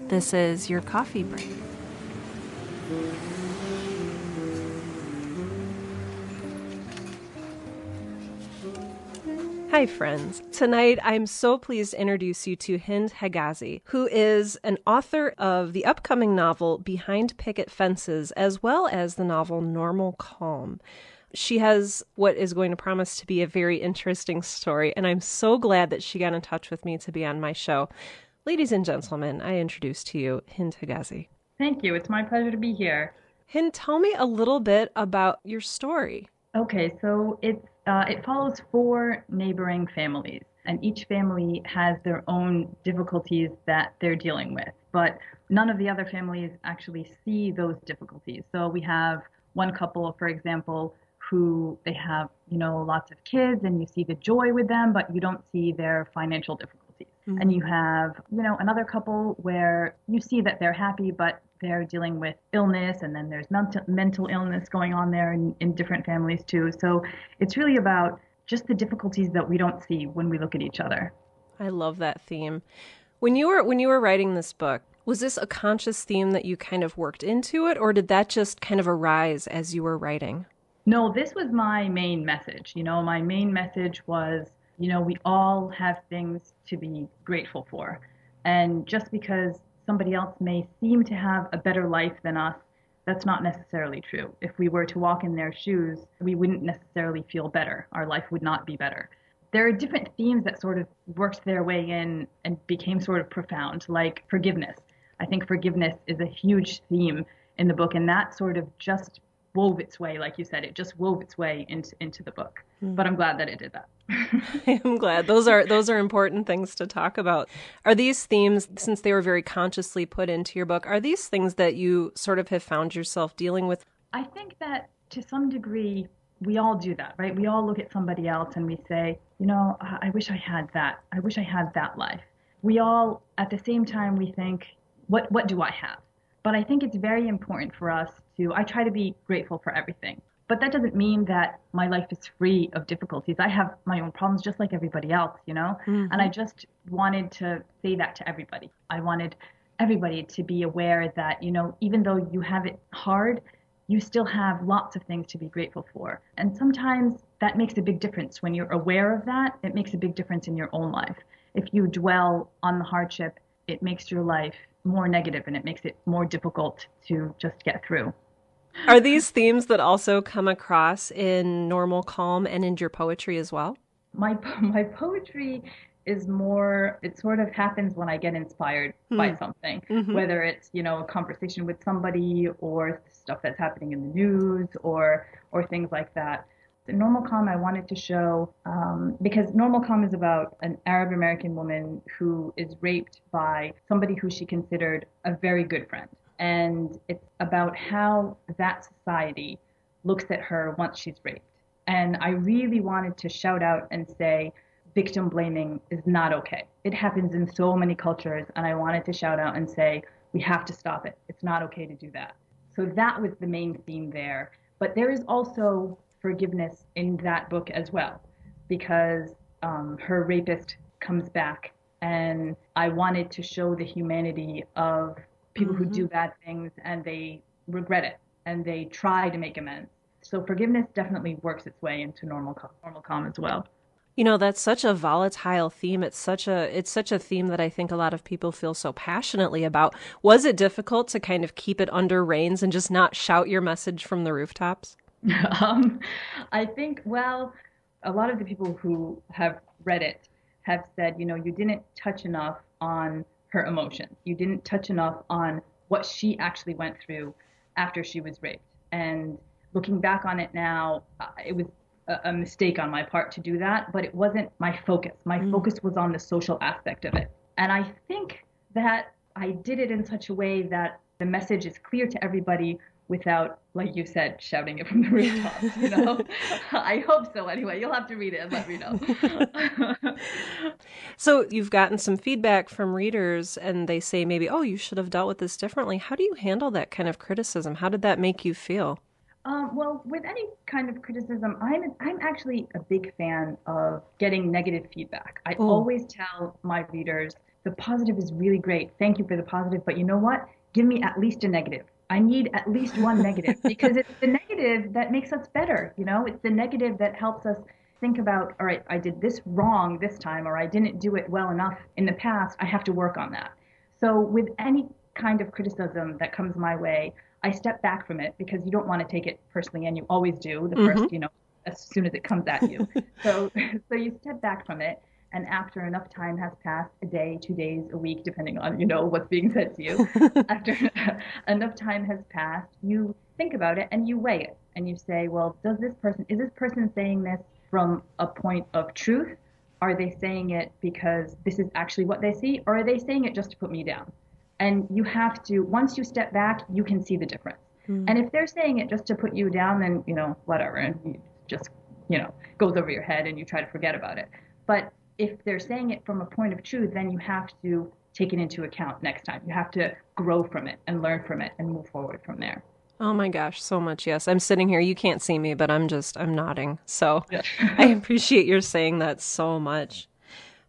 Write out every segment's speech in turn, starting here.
This is your coffee break. Hi, friends. Tonight, I'm so pleased to introduce you to Hend Hegazi, who is an author of the upcoming novel Behind Picket Fences, as well as the novel Normal Calm. She has what is going to promise to be a very interesting story, and I'm so glad that she got in touch with me to be on my show. Ladies and gentlemen, I introduce to you Hend Hegazi. Thank you. It's my pleasure to be here. Hend, tell me a little bit about your story. Okay, so it follows four neighboring families, and each family has their own difficulties that they're dealing with, but none of the other families actually see those difficulties. So we have one couple, for example, who they have, lots of kids, and you see the joy with them, but you don't see their financial difficulties. And you have, another couple where you see that they're happy, but they're dealing with illness, and then there's mental illness going on there in different families too. So it's really about just the difficulties that we don't see when we look at each other. I love that theme. When you were writing this book, was this a conscious theme that you kind of worked into it, or did that just kind of arise as you were writing? No, this was my main message. My main message was, we all have things to be grateful for. And just because somebody else may seem to have a better life than us, that's not necessarily true. If we were to walk in their shoes, we wouldn't necessarily feel better. Our life would not be better. There are different themes that sort of worked their way in and became sort of profound, like forgiveness. I think forgiveness is a huge theme in the book, and that sort of just wove its way, like you said, it just wove its way into the book. But I'm glad that it did that. I'm glad. Those are important things to talk about. Are these themes, since they were very consciously put into your book, are these things that you sort of have found yourself dealing with? I think that to some degree, we all do that, right? We all look at somebody else and we say, I wish I had that. I wish I had that life. We all, at the same time, we think, what do I have? But I think it's very important for us I try to be grateful for everything. But that doesn't mean that my life is free of difficulties. I have my own problems just like everybody else. And I just wanted to say that to everybody. I wanted everybody to be aware that, even though you have it hard, you still have lots of things to be grateful for. And sometimes that makes a big difference. When you're aware of that, it makes a big difference in your own life. If you dwell on the hardship, it makes your life more negative and it makes it more difficult to just get through. Are these themes that also come across in Normal Calm and in your poetry as well? My poetry is more, it sort of happens when I get inspired by something, Mm-hmm. whether it's, a conversation with somebody or stuff that's happening in the news or things like that. The Normal Calm I wanted to show, because Normal Calm is about an Arab American woman who is raped by somebody who she considered a very good friend. And it's about how that society looks at her once she's raped. And I really wanted to shout out and say, victim blaming is not okay. It happens in so many cultures, and I wanted to shout out and say, we have to stop it. It's not okay to do that. So that was the main theme there. But there is also forgiveness in that book as well, because her rapist comes back, and I wanted to show the humanity of people who Mm-hmm. do bad things and they regret it and they try to make amends. So forgiveness definitely works its way into normal calm as well. That's such a volatile theme. It's such a theme that I think a lot of people feel so passionately about. Was it difficult to kind of keep it under reins and just not shout your message from the rooftops? um, I think, well, a lot of the people who have read it have said, you didn't touch enough on her emotions. You didn't touch enough on what she actually went through after she was raped. And looking back on it now, it was a mistake on my part to do that, but it wasn't my focus. My Mm. focus was on the social aspect of it. And I think that I did it in such a way that the message is clear to everybody without, like you said, shouting it from the rooftops. I hope so anyway. You'll have to read it and let me know. So you've gotten some feedback from readers and they say maybe, oh, you should have dealt with this differently. How do you handle that kind of criticism? How did that make you feel? Well, with any kind of criticism, I'm actually a big fan of getting negative feedback. I Oh, always tell my readers the positive is really great. Thank you for the positive, but you know what? Give me at least a negative. I need at least one negative because it's the negative that makes us better. It's the negative that helps us think about, all right, I did this wrong this time, or I didn't do it well enough in the past. I have to work on that. So with any kind of criticism that comes my way, I step back from it because you don't want to take it personally, and you always do the Hmm. first, as soon as it comes at you. So, so you step back from it, and after enough time has passed, a day, 2 days, a week, depending on, what's being said to you, after enough time has passed, you think about it and you weigh it and you say, well, is this person saying this from a point of truth? Are they saying it because this is actually what they see, or are they saying it just to put me down? And you have to, once you step back, you can see the difference. And if they're saying it just to put you down, then, whatever, and you just, goes over your head and you try to forget about it. But if they're saying it from a point of truth, then you have to take it into account next time. You have to grow from it and learn from it and move forward from there. Oh my gosh, so much. Yes. I'm sitting here. You can't see me, but I'm nodding. So Yeah. I appreciate your saying that so much.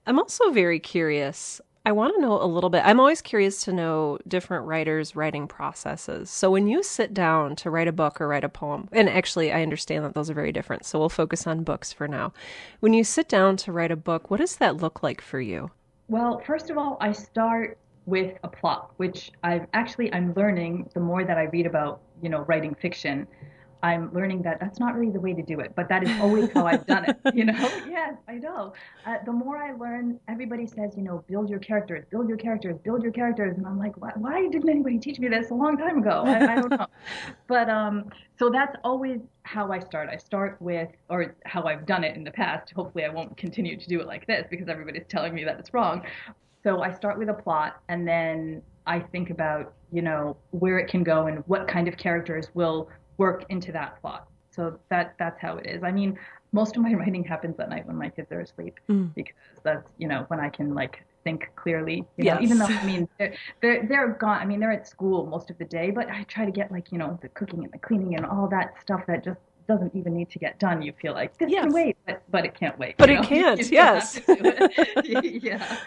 I'm also very curious. I want to know a little bit. I'm always curious to know different writers' writing processes. So when you sit down to write a book or write a poem, and actually I understand that those are very different, so we'll focus on books for now. When you sit down to write a book, what does that look like for you? Well, first of all, I start with a plot, which I'm learning the more that I read about, writing fiction. I'm learning that that's not really the way to do it, but that is always how I've done it. Yes, I know. The more I learn, everybody says, build your characters, build your characters, build your characters. And I'm like, why didn't anybody teach me this a long time ago? I don't know. But so that's always how I start. I start with, or how I've done it in the past. Hopefully, I won't continue to do it like this because everybody's telling me that it's wrong. So I start with a plot, and then I think about, where it can go and what kind of characters will work into that plot. So that's how it is. I mean, most of my writing happens at night when my kids are asleep Mm. because that's, when I can like think clearly, even Yes. though I mean they're gone. I mean, they're at school most of the day, but I try to get like, the cooking and the cleaning and all that stuff that just doesn't even need to get done. You feel like this can Yes. wait, but it can't wait, But it You can't. still have Yes. to do it. Yeah.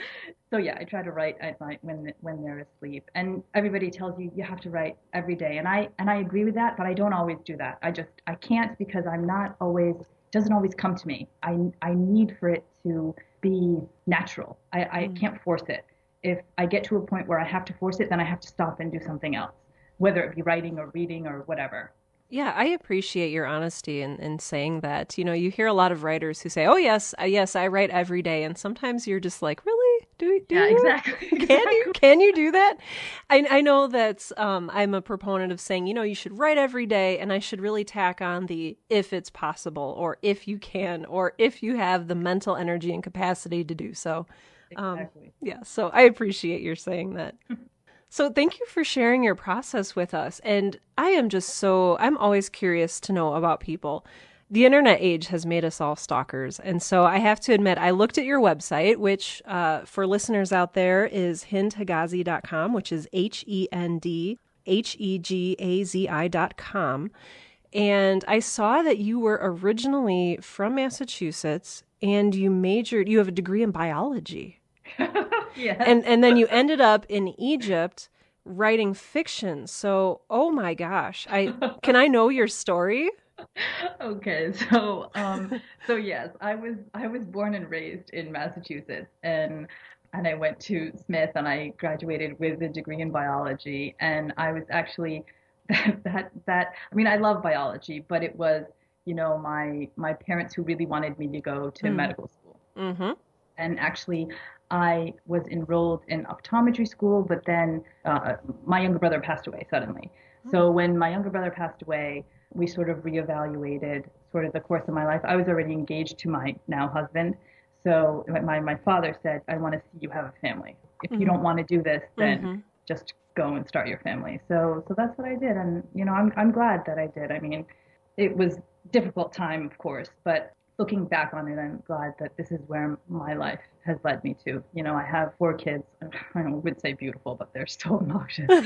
So yeah, I try to write at night when they're asleep. And everybody tells you you have to write every day, and I agree with that, but I don't always do that. I can't because I'm not always doesn't always come to me. I need for it to be natural. I Mm. can't force it. If I get to a point where I have to force it, then I have to stop and do something else, whether it be writing or reading or whatever. Yeah, I appreciate your honesty in saying that. You hear a lot of writers who say, "Oh yes, I write every day," and sometimes you're just like, "Really? Do Yeah, you? exactly, Can you exactly. can you do that?" I know that I'm a proponent of saying, you should write every day, and I should really tack on the if it's possible, or if you can, or if you have the mental energy and capacity to do so. Exactly. Yeah, so I appreciate your saying that. So thank you for sharing your process with us. And I'm always curious to know about people. The internet age has made us all stalkers. And so I have to admit, I looked at your website, which for listeners out there is hendhegazi.com, which is HendHegazi.com. And I saw that you were originally from Massachusetts and you have a degree in biology. Yes. And then you ended up in Egypt writing fiction. So, oh my gosh. I can I know your story? Okay, so yes, I was born and raised in Massachusetts, and I went to Smith and I graduated with a degree in biology, and I was actually that I mean I love biology, but it was, my parents who really wanted me to go to Mm. medical school. Mm-hmm. And actually, I was enrolled in optometry school, but then my younger brother passed away suddenly. So when my younger brother passed away, we sort of reevaluated sort of the course of my life. I was already engaged to my now husband. So my father said, I want to see you have a family. If you Mm-hmm. don't want to do this, then Mm-hmm. just go and start your family. So that's what I did. And, I'm glad that I did. I mean, it was difficult time, of course, but looking back on it, I'm glad that this is where my life has led me to. I have 4 kids. I would say beautiful, but they're still obnoxious. So,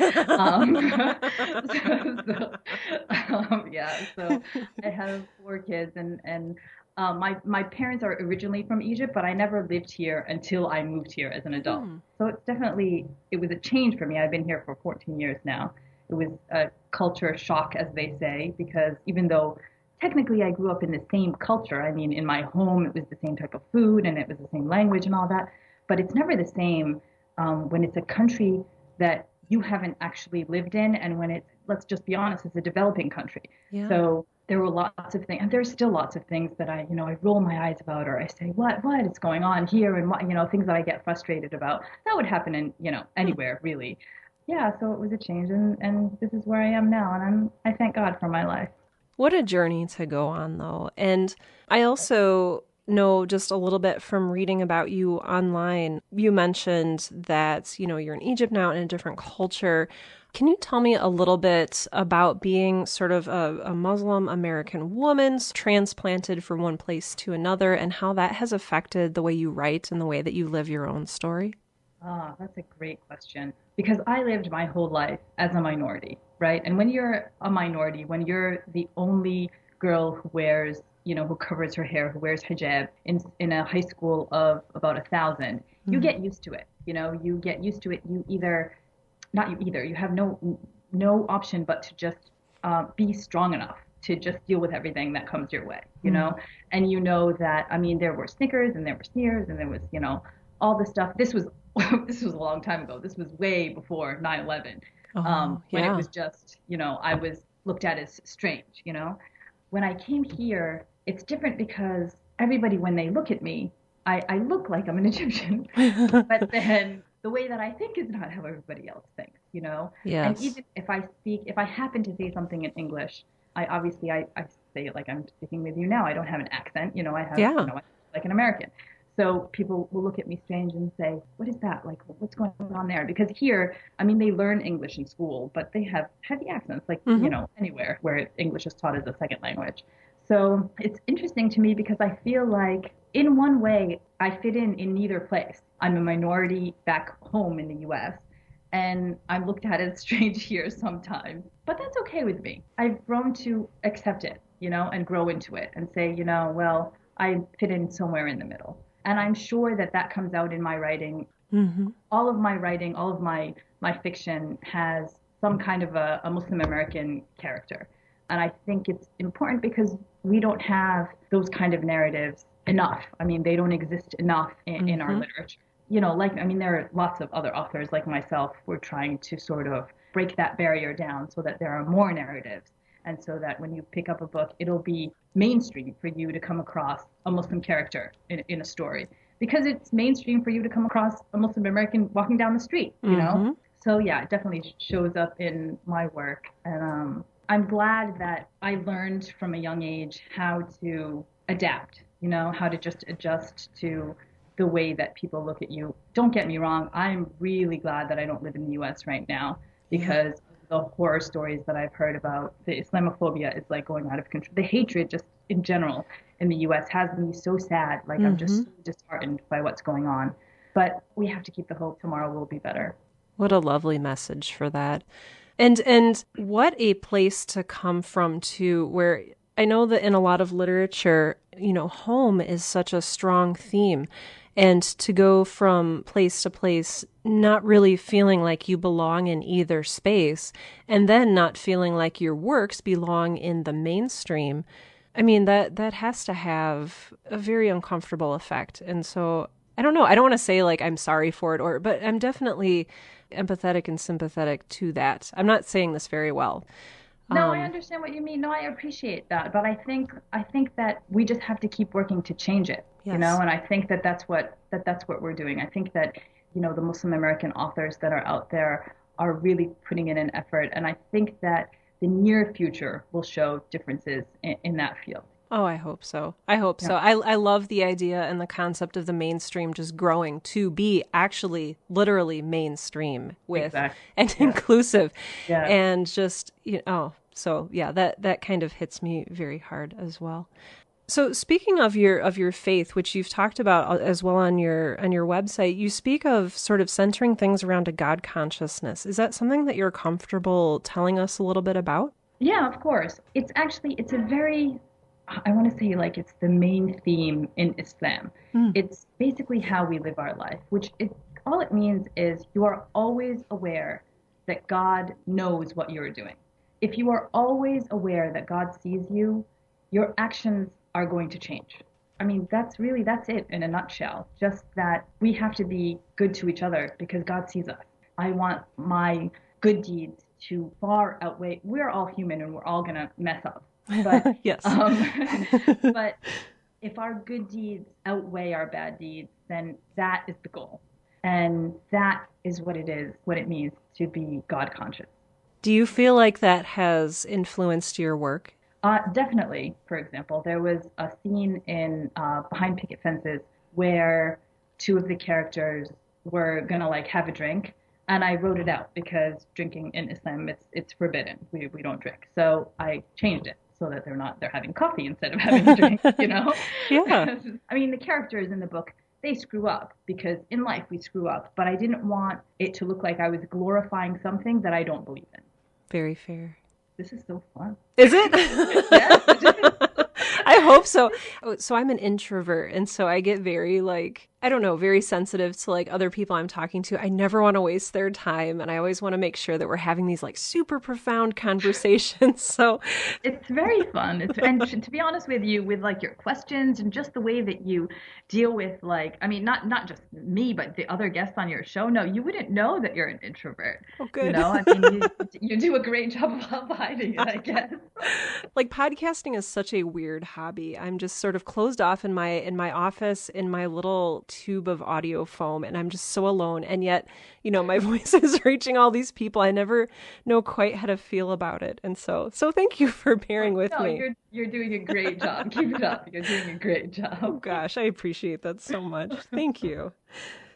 yeah, so I have 4 kids, and My parents are originally from Egypt, but I never lived here until I moved here as an adult. Hmm. So it was a change for me. I've been here for 14 years now. It was a culture shock, as they say, because even though technically I grew up in the same culture, I mean, in my home, it was the same type of food and it was the same language and all that, but it's never the same when it's a country that you haven't actually lived in and when it's, let's just be honest, it's a developing country. Yeah. So there were lots of things, and there's still lots of things that I roll my eyes about, or I say, what is going on here, and what, things that I get frustrated about. That would happen in, Hmm. anywhere really. Yeah, so it was a change, and this is where I am now, and I thank God for my life. What a journey to go on, though. And I also know just a little bit from reading about you online. You mentioned that, you're in Egypt now in a different culture. Can you tell me a little bit about being sort of a Muslim American woman transplanted from one place to another and how that has affected the way you write and the way that you live your own story? Ah, that's a great question. Because I lived my whole life as a minority, right? And when you're a minority, when you're the only girl who wears, who covers her hair, who wears hijab in a high school of about 1,000, you Hmm. get used to it. You get used to it. You either, not you either, you have no option but to just be strong enough to just deal with everything that comes your way. Hmm. And you know that, I mean, there were Snickers and there were sneers and there was, all the stuff. This was this was a long time ago. This was way before 9/11, Oh, when it yeah. was just, I was looked at as strange. When I came here, it's different because everybody, when they look at me, I look like I'm an Egyptian, but then the way that I think is not how everybody else thinks. And Yes. even if I happen to say something in English, I say it like I'm speaking with you now. I don't have an accent. I have, Yeah. I like an American. So people will look at me strange and say, "What is that? Like, what's going on there?" Because here, I mean, they learn English in school, but they have heavy accents, like, Hmm. anywhere where English is taught as a second language. So it's interesting to me because I feel like, in one way, I fit in neither place. I'm a minority back home in the US, and I'm looked at as strange here sometimes, but that's okay with me. I've grown to accept it, and grow into it and say, well, I fit in somewhere in the middle. And I'm sure that that comes out in my writing. Hmm. All of my writing, all of my fiction has some kind of a Muslim American character. And I think it's important because we don't have those kind of narratives enough. I mean, they don't exist enough in our Hmm. literature. I mean, there are lots of other authors like myself who are trying to sort of break that barrier down so that there are more narratives. And so that when you pick up a book, it'll be mainstream for you to come across a Muslim character in a story because it's mainstream for you to come across a Muslim American walking down the street. Hmm. So yeah, it definitely shows up in my work, and I'm glad that I learned from a young age how to adapt. How to just adjust to the way that people look at you. Don't get me wrong, I'm really glad that I don't live in the U.S. right now Yeah. because the horror stories that I've heard about the Islamophobia is like going out of control. The hatred just in general in the US has me so sad. Like I'm just Hmm. so disheartened by what's going on. But we have to keep the hope tomorrow will be better. What a lovely message for that. And what a place to come from too, where I know that in a lot of literature, home is such a strong theme. And to go from place to place, not really feeling like you belong in either space, and then not feeling like your works belong in the mainstream. I mean, that has to have a very uncomfortable effect. And so I don't know. I don't want to say like I'm sorry for it but I'm definitely empathetic and sympathetic to that. I'm not saying this very well. No, I Um, understand what you mean. No, I appreciate that. But I think that we just have to keep working to change it. yes. And I think that that's what we're doing. I think that, the Muslim American authors that are out there are really putting in an effort. And I think that the near future will show differences in that field. Oh, I hope so. I hope Yeah, so. I love the idea and the concept of the mainstream just growing to be actually literally mainstream with exactly. and Yeah. inclusive Yeah. and just so yeah, that kind of hits me very hard as well. So speaking of your faith, which you've talked about as well on your website, you speak of sort of centering things around a God consciousness. Is that something that you're comfortable telling us a little bit about? Yeah, of course. It's a very I want to say like it's the main theme in Islam. Mm. It's basically how we live our life, all it means is you are always aware that God knows what you're doing. If you are always aware that God sees you, your actions are going to change. I mean, that's it in a nutshell. Just that we have to be good to each other because God sees us. I want my good deeds to far outweigh. We're all human and we're all gonna mess up, but Yes. um, but if our good deeds outweigh our bad deeds, then that is the goal, and that is what it means to be God conscious. Do you feel like that has influenced your work? Definitely. For example, there was a scene in Behind Picket Fences where two of the characters were gonna like have a drink, and I wrote it out because drinking in Islam it's forbidden. We don't drink. So I changed it so that they're having coffee instead of having a drink. You know, Yeah, I mean the characters in the book they screw up because in life we screw up, but I didn't want it to look like I was glorifying something that I don't believe in. very fair. This is so fun. Is it? Yes, it is. I hope so. So I'm an introvert, and so I get very like, I don't know, very sensitive to like other people I'm talking to. I never want to waste their time, and I always want to make sure that we're having these like super profound conversations. So It's very fun. And to be honest with you, with like your questions and just the way that you deal with like, I mean, not just me, but the other guests on your show. No, you wouldn't know that you're an introvert. oh, You good. know, I mean, you do a great job of hiding it, I guess. Like podcasting is such a weird hobby. I'm just sort of closed off in my office in my little tube of audio foam, and I'm just so alone. And yet, my voice is reaching all these people. I never know quite how to feel about it. And so thank you for bearing with No, me. you're doing a great job. Keep it up. You're doing a great Oh job. gosh, I appreciate that so much. Thank you.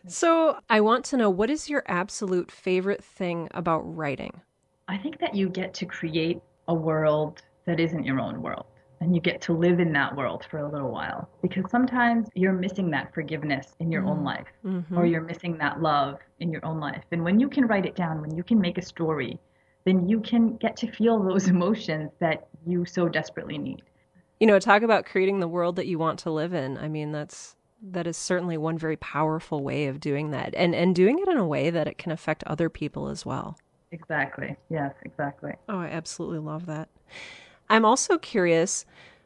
So, I want to know, what is your absolute favorite thing about writing? I think that you get to create a world that isn't your own world. And you get to live in that world for a little while. Because sometimes you're missing that forgiveness in your own life, or Mm-hmm. you're missing that love in your own life. And when you can write it down, when you can make a story, then you can get to feel those emotions that you so desperately need. Talk about creating the world that you want to live in. I mean, that is certainly one very powerful way of doing that, and doing it in a way that it can affect other people as well. Exactly. Yes, exactly. Oh, I absolutely love that. I'm also curious,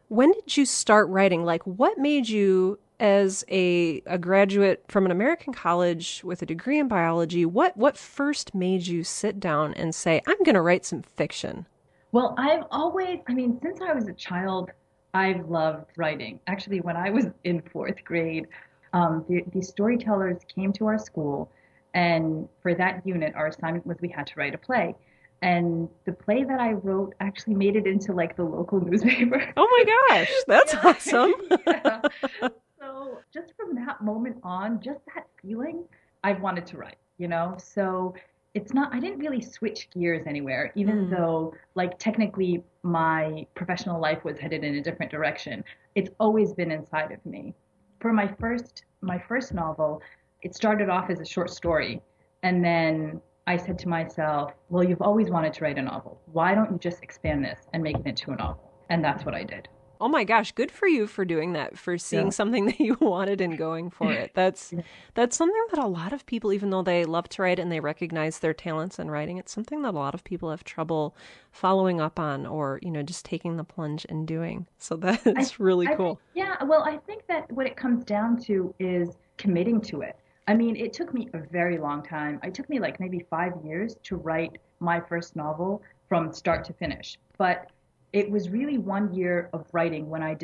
when did you start writing? Like, what made you, as a graduate from an American college with a degree in biology, what first made you sit down and say, I'm going to write some fiction? Well, I've always, I mean, since I was a child, I've loved writing. Actually, when I was in fourth grade, the storytellers came to our school, and for that unit, our assignment was we had to write a play. And the play that I wrote actually made it into like the local newspaper. Oh my gosh, that's Yeah, awesome. yeah. So just from that moment on, just that feeling, I wanted to write, you know? So it's not, I didn't really switch gears anywhere, even Mm. though like technically my professional life was headed in a different direction. It's always been inside of me. For my first novel, it started off as a short story. And then I said to myself, well, you've always wanted to write a novel. Why don't you just expand this and make it into a novel? And that's what I did. Oh my gosh, good for you for doing that, for seeing Yeah. something that you wanted and going for it. That's something that a lot of people, even though they love to write and they recognize their talents in writing, it's something that a lot of people have trouble following up on, or, just taking the plunge and doing. So I, that's really I think, cool. yeah, well, I think that what it comes down to is committing to it. I mean, it took me a very long time. It took me like maybe 5 years to write my first novel from start to finish. But it was really 1 year of writing when I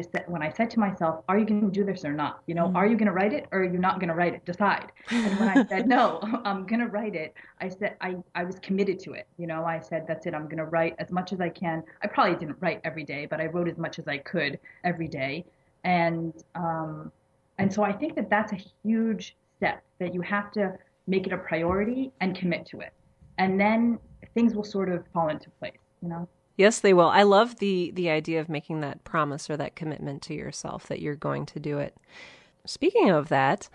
said to myself, "Are you going to do this or not? You know, are Mm. you going to write it or are you not going to write it? Decide." And when I said no, I'm going to write it, I said I was committed to it. You know, I said that's it. I'm going to write as much as I can. I probably didn't write every day, but I wrote as much as I could every day. And and so I think that that's a huge step that you have to make it a priority and commit to it. And then things will sort of fall into place, you know? Yes, they will. I love the idea of making that promise or that commitment to yourself that you're going to do it. Speaking of that,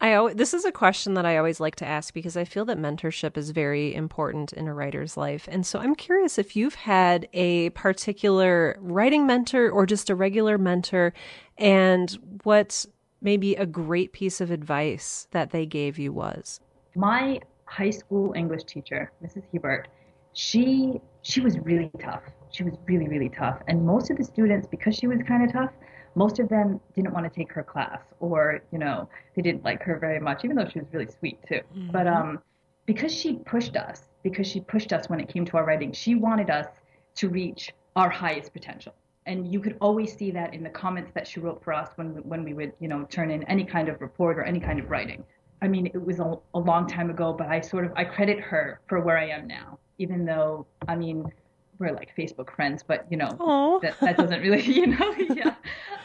This is a question that I always like to ask because I feel that mentorship is very important in a writer's life. And so I'm curious if you've had a particular writing mentor or just a regular mentor, and what maybe a great piece of advice that they gave you was. My high school English teacher, Mrs. Hebert, she was really tough. She was really, really tough. And most of the students, because she was kind of tough, most of them didn't want to take her class, or, they didn't like her very much, even though she was really sweet too. But Mm-hmm. because she pushed us when it came to our writing, she wanted us to reach our highest potential. And you could always see that in the comments that she wrote for us when we would, turn in any kind of report or any kind of writing. I mean, it was a long time ago, but I credit her for where I am now, even though, I mean, we're like Facebook friends, but Oh, that doesn't really, yeah.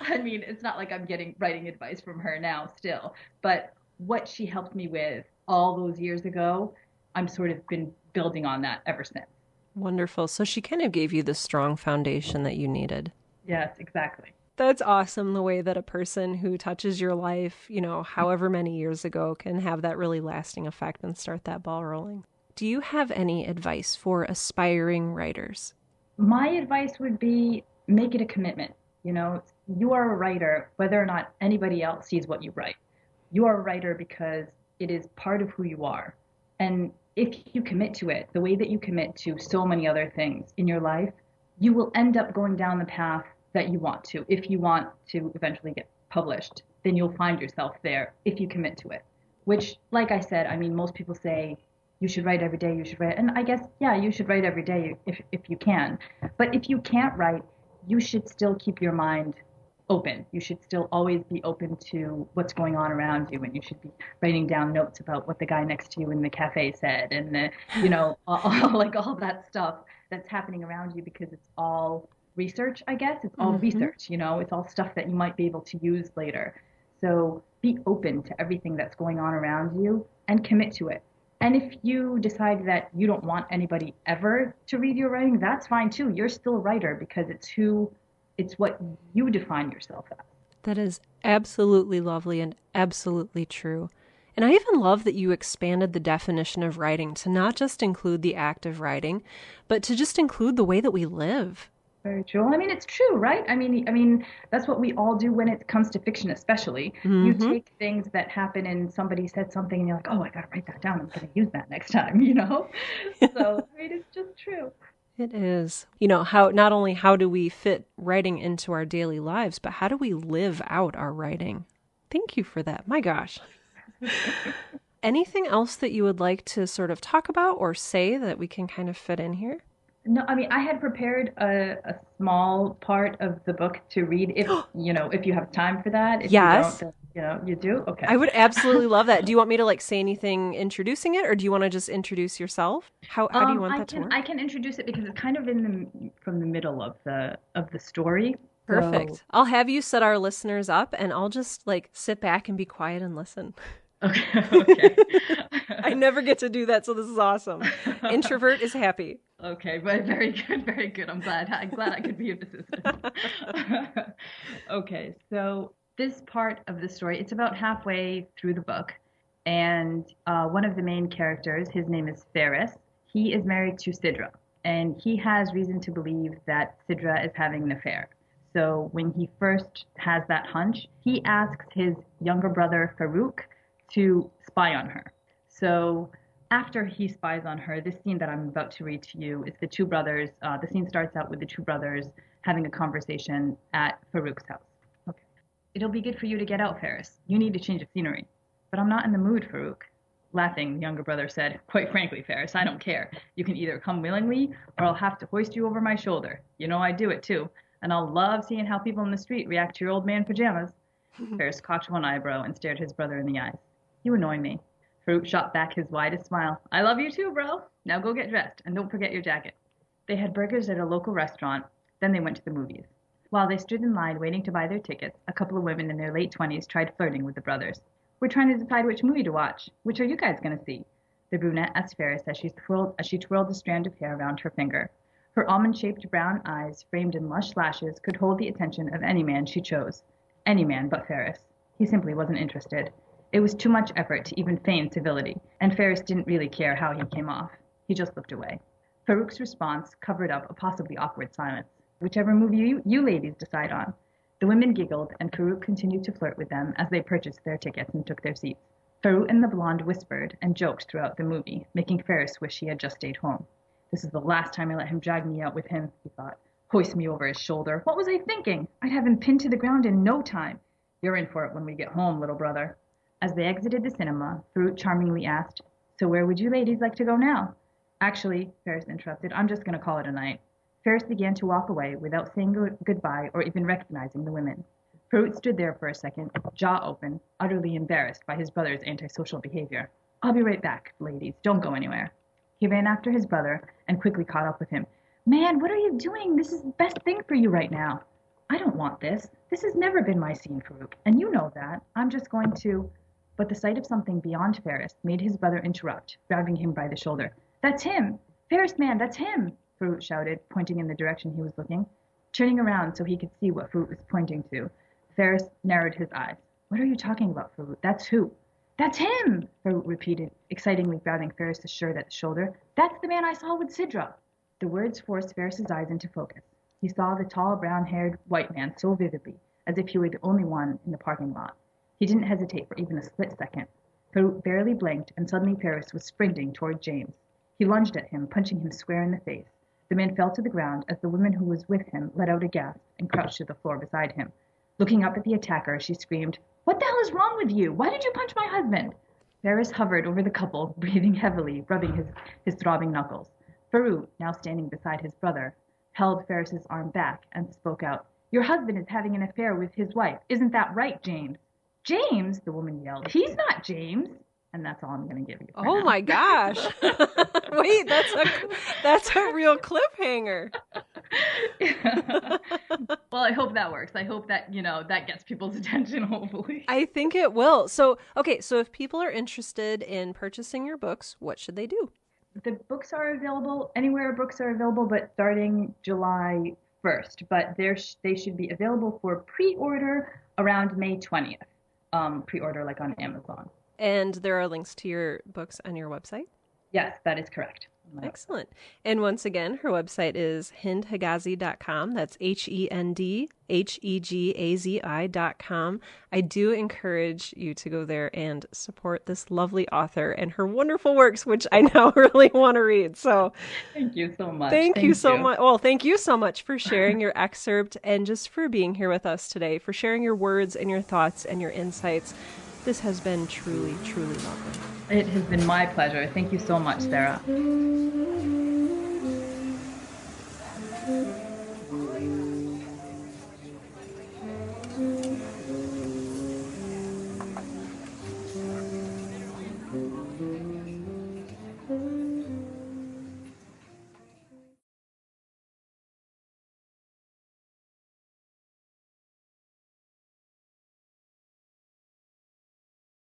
I mean, it's not like I'm getting writing advice from her now still, but what she helped me with all those years ago, I'm sort of been building on that ever since. wonderful. So she kind of gave you the strong foundation that you needed. Yes, exactly. That's awesome the way that a person who touches your life, however many years ago, can have that really lasting effect and start that ball rolling. Do you have any advice for aspiring writers? My advice would be make it a commitment. You are a writer whether or not anybody else sees what you write. You are a writer because it is part of who you are. And if you commit to it, the way that you commit to so many other things in your life, you will end up going down the path that you want to. If you want to eventually get published, then you'll find yourself there if you commit to it. Which, like I said, I mean, most people say you should write every day, you should write. And I guess, yeah, you should write every day if you can. But if you can't write, you should still keep your mind open. You should still always be open to what's going on around you, and you should be writing down notes about what the guy next to you in the cafe said, and like all that stuff that's happening around you, because it's all research, I guess. It's all Mm-hmm. research, it's all stuff that you might be able to use later. So be open to everything that's going on around you and commit to it. And if you decide that you don't want anybody ever to read your writing, that's fine too. You're still a writer because it's what you define yourself as. That is absolutely lovely and absolutely true. And I even love that you expanded the definition of writing to not just include the act of writing, but to just include the way that we live. Very true. I mean, it's true, right? I mean, that's what we all do when it comes to fiction, especially. You Mm-hmm. take things that happen and somebody said something and you're like, oh, I gotta write that down. I'm gonna use that next time. So, I mean, it's just true. It is. How not only how do we fit writing into our daily lives, but how do we live out our writing? Thank you for that. My gosh. Anything else that you would like to sort of talk about or say that we can kind of fit in here? No, I mean, I had prepared a small part of the book to read if you have time for that. If you don't, Yes. then, you do? I Okay. would absolutely love that. Do you want me to like say anything introducing it, or do you want to just introduce yourself? How do you want I that to can work? I can introduce it because it's kind of from the middle of the story. So, Perfect. I'll have you set our listeners up and I'll just like sit back and be quiet and listen. okay, okay. I never get to do that, so this is awesome. Introvert is happy. Okay, but very good, very good. I'm glad I could be of assistance. Okay, so this part of the story, it's about halfway through the book, and one of the main characters, his name is Ferris. He is married to Sidra, and he has reason to believe that Sidra is having an affair. So when he first has that hunch, he asks his younger brother Farouk to spy on her. So after he spies on her, this scene that I'm about to read to you is the two brothers. The scene starts out with the two brothers having a conversation at Farouk's house. Okay. It'll be good for you to get out, Ferris. You need a change of scenery. But I'm not in the mood, Farouk. Laughing, the younger brother said, quite frankly, Ferris, I don't care. You can either come willingly or I'll have to hoist you over my shoulder. You know I do it too. And I'll love seeing how people in the street react to your old man pajamas. Ferris cocked one eyebrow and stared his brother in the eyes. You annoy me. Farouk shot back his widest smile. I love you too, bro. Now go get dressed and don't forget your jacket. They had burgers at a local restaurant, then they went to the movies. While they stood in line waiting to buy their tickets, a couple of women in their late 20s tried flirting with the brothers. We're trying to decide which movie to watch. Which are you guys going to see? The brunette asked Ferris as she twirled a strand of hair around her finger. Her almond-shaped brown eyes, framed in lush lashes, could hold the attention of any man she chose. Any man but Ferris. He simply wasn't interested. It was too much effort to even feign civility, and Ferris didn't really care how he came off. He just looked away. Farouk's response covered up a possibly awkward silence. Whichever movie you ladies decide on. The women giggled, and Farouk continued to flirt with them as they purchased their tickets and took their seats. Farouk and the blonde whispered and joked throughout the movie, making Ferris wish he had just stayed home. This is the last time I let him drag me out with him, he thought. Hoist me over his shoulder. What was I thinking? I'd have him pinned to the ground in no time. You're in for it when we get home, little brother. As they exited the cinema, Farouk charmingly asked, So where would you ladies like to go now? Actually, Ferris interrupted, I'm just going to call it a night. Ferris began to walk away without saying goodbye or even recognizing the women. Farouk stood there for a second, jaw open, utterly embarrassed by his brother's antisocial behavior. I'll be right back, ladies. Don't go anywhere. He ran after his brother and quickly caught up with him. Man, what are you doing? This is the best thing for you right now. I don't want this. This has never been my scene, Farouk, and you know that. I'm just going to... But the sight of something beyond Ferris made his brother interrupt, grabbing him by the shoulder. That's him! Ferris, man, that's him! Farouk shouted, pointing in the direction he was looking. Turning around so he could see what Farouk was pointing to, Ferris narrowed his eyes. What are you talking about, Farouk? That's who? That's him! Farouk repeated, excitingly grabbing Ferris's shirt at the shoulder. That's the man I saw with Sidra! The words forced Ferris's eyes into focus. He saw the tall, brown-haired white man so vividly, as if he were the only one in the parking lot. He didn't hesitate for even a split second. Farouk barely blinked, and suddenly Ferris was sprinting toward James. He lunged at him, punching him square in the face. The man fell to the ground as the woman who was with him let out a gasp and crouched to the floor beside him. Looking up at the attacker, she screamed, What the hell is wrong with you? Why did you punch my husband? Ferris hovered over the couple, breathing heavily, rubbing his throbbing knuckles. Farouk, now standing beside his brother, held Ferris's arm back and spoke out. Your husband is having an affair with his wife. Isn't that right, James? James, the woman yelled. He's not James. And that's all I'm going to give you. Oh now. My gosh. Wait, that's a real cliffhanger. Yeah. Well, I hope that works. I hope that, that gets people's attention, hopefully. I think it will. So if people are interested in purchasing your books, what should they do? The books are available anywhere books are available, but starting July 1st. But they should be available for pre-order around May 20th. Pre-order like on Amazon. And there are links to your books on your website? Yes, that is correct. Excellent. And once again, her website is hendhegazi.com. That's HendHegazi.com. I do encourage you to go there and support this lovely author and her wonderful works, which I now really want to read. So thank you so much. Thank you so much. Well, thank you so much for sharing your excerpt and just for being here with us today, for sharing your words and your thoughts and your insights. This has been truly, truly lovely. It has been my pleasure. Thank you so much, Sarah.